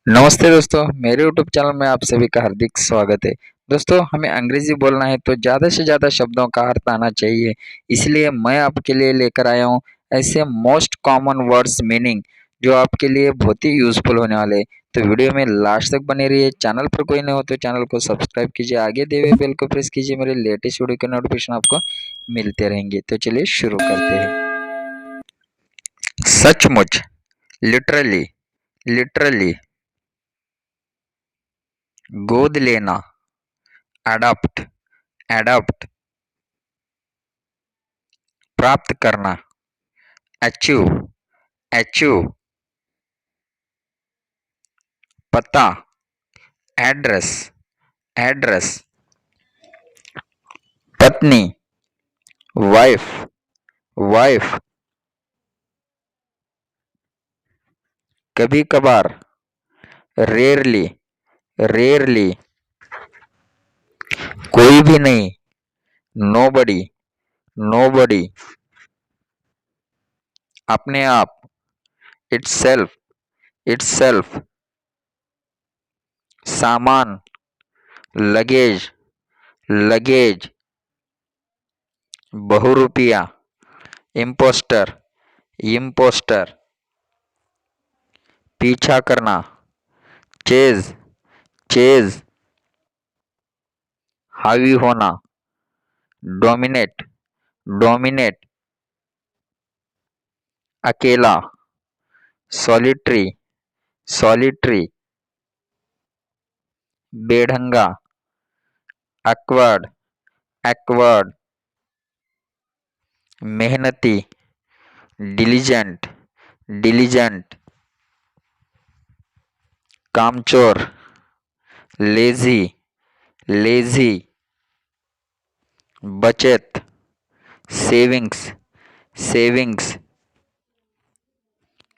नमस्ते दोस्तों, मेरे यूट्यूब चैनल में आप सभी का हार्दिक स्वागत है। दोस्तों, हमें अंग्रेजी बोलना है तो ज़्यादा से ज़्यादा शब्दों का अर्थ आना चाहिए। इसलिए मैं आपके लिए लेकर आया हूँ ऐसे मोस्ट कॉमन वर्ड्स मीनिंग जो आपके लिए बहुत ही यूज़फुल होने वाले हैं। तो वीडियो में लास्ट तक बने रहिए। चैनल पर कोई नहीं हो तो चैनल को सब्सक्राइब कीजिए, आगे दिए हुए बेल को प्रेस कीजिए, मेरे लेटेस्ट वीडियो के नोटिफिकेशन आपको मिलते रहेंगे। तो चलिए शुरू करते हैं। सचमुच, लिटरली, लिटरली। गोद लेना, अडॉप्ट, एडॉप्ट। प्राप्त करना, अचीव, अचीव। पता, एड्रेस, एड्रेस। पत्नी, वाइफ, वाइफ। कभी कभार, रेयरली, रेयरली। कोई भी नहीं, नोबडी, नोबडी। अपने आप, इटसेल्फ, इटसेल्फ। सामान, लगेज, लगेज। बहुरूपिया, इम्पोस्टर, इम्पोस्टर। पीछा करना, चेज, चेज। हावी होना, डोमिनेट, डोमिनेट। अकेला, सॉलिटरी, सॉलिटरी। बेढंगा, एक्वर्ड, एक्वर्ड। मेहनती, डिलीजेंट, डिलीजेंट। कामचोर, लेजी, लेजी। बचत, सेविंग्स, सेविंग्स।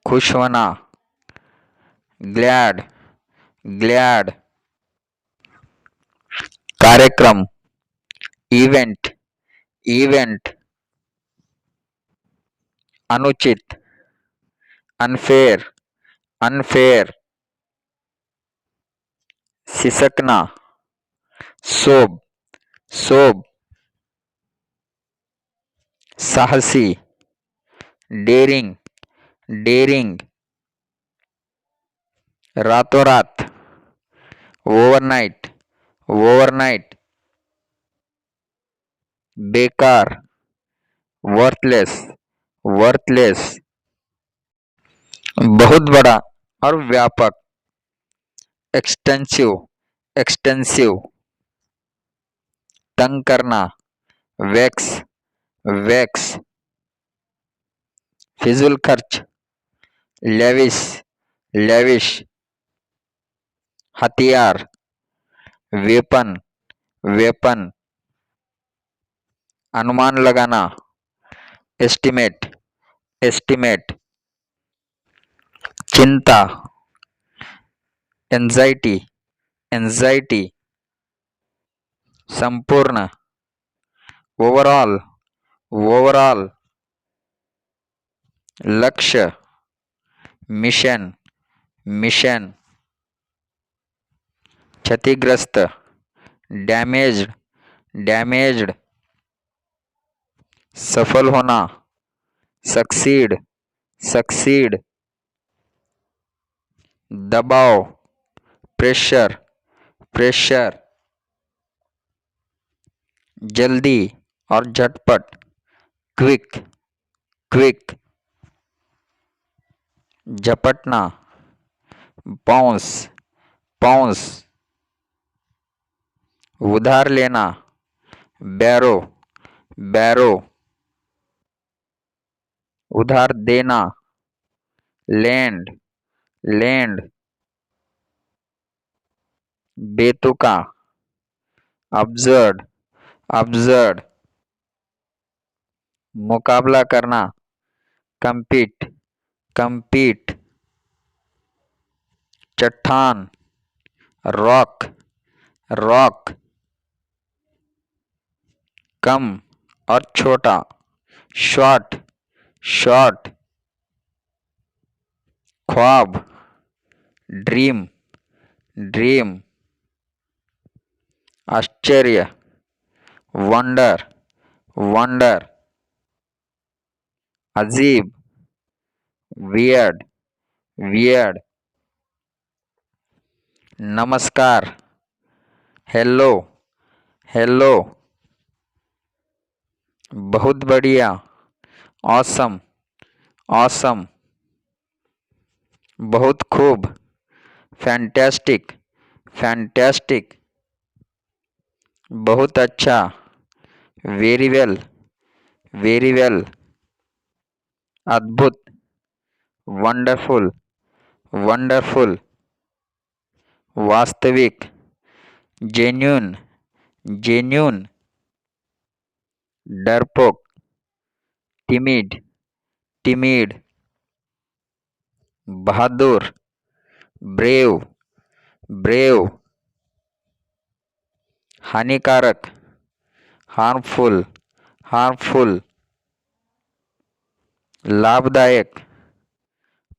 खुश होना, ग्लैड, ग्लैड। कार्यक्रम, इवेंट, इवेंट। अनुचित, अनफेयर, अनफेयर। सिसकना, सोब, सोब। साहसी, डेरिंग, डेरिंग। रातों रात, ओवरनाइट, ओवरनाइट। बेकार, वर्थलेस, वर्थलेस। बहुत बड़ा और व्यापक, एक्सटेंसिव, एक्सटेंसिव। तंग करना, वैक्स, वैक्स। फिजूल खर्च, लेविश, लेविश। हथियार, वेपन, वेपन। अनुमान लगाना, एस्टिमेट, एस्टिमेट। चिंता, एंजाइटी, एंजाइटी। संपूर्ण, ओवरऑल, ओवरऑल। लक्ष्य, मिशन, मिशन। क्षतिग्रस्त, डैमेज्ड, डैमेज्ड। सफल होना, सक्सीड, सक्सीड। दबाव, प्रेशर, प्रेशर। जल्दी और झटपट, क्विक, क्विक। झपटना, बाउंस, बाउंस। उधार लेना, बैरो, बैरो। उधार देना, लैंड, लैंड। बेतुका, अब्सर्ड, अब्सर्ड। मुकाबला करना, compete, compete। चट्टान, रॉक, रॉक। कम और छोटा, शॉर्ट, शॉर्ट। ख्वाब, ड्रीम, ड्रीम, आश्चर्य, वंडर, वंडर, अजीब, वियर्ड, वियर्ड, नमस्कार, हेलो, हेलो, बहुत बढ़िया, ऑसम, ऑसम, बहुत खूब, फैंटास्टिक, फैंटास्टिक, बहुत अच्छा, वेरी वेल, वेरी वेल, अद्भुत, वंडरफुल, वंडरफुल, वास्तविक, जेन्यून, जेन्यून, डरपोक, टिमिड, टिमिड, बहादुर, ब्रेव, ब्रेव, हानिकारक, हार्मफुल, हार्मफुल, लाभदायक,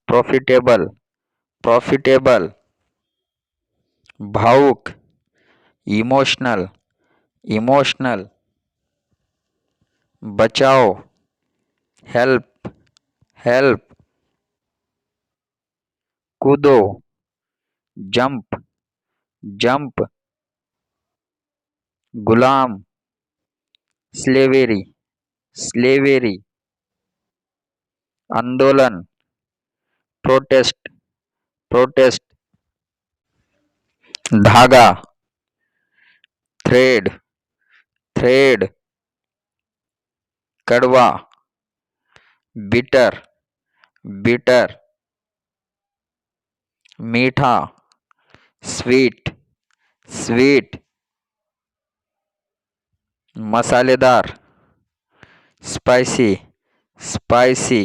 प्रॉफिटेबल, प्रॉफिटेबल, भावुक, इमोशनल, इमोशनल, बचाओ, हेल्प, हेल्प, कूदो, जंप, जंप, गुलाम, स्लेवेरी, स्लेवेरी, आंदोलन, प्रोटेस्ट, प्रोटेस्ट, धागा, थ्रेड, थ्रेड, कड़वा, बिटर, बिटर, मीठा, स्वीट, स्वीट, मसालेदार, स्पाइसी, स्पाइसी,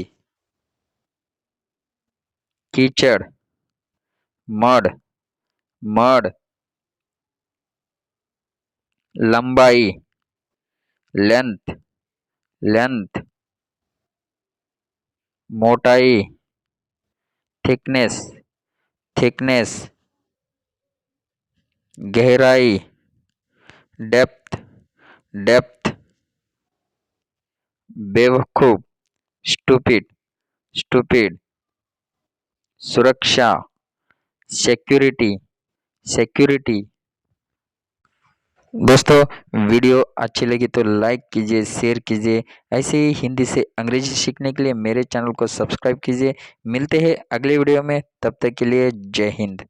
कीचड़, मड, मड, लंबाई, लेंथ, लेंथ, मोटाई, थिकनेस, थिकनेस, गहराई, डेप्थ, डेप्थ, बेवकूफ, स्टूपिड, स्टूपिड, सुरक्षा, सिक्योरिटी, सिक्योरिटी। दोस्तों, वीडियो अच्छी लगी तो लाइक कीजिए, शेयर कीजिए। ऐसे ही हिंदी से अंग्रेजी सीखने के लिए मेरे चैनल को सब्सक्राइब कीजिए। मिलते हैं अगले वीडियो में, तब तक के लिए जय हिंद।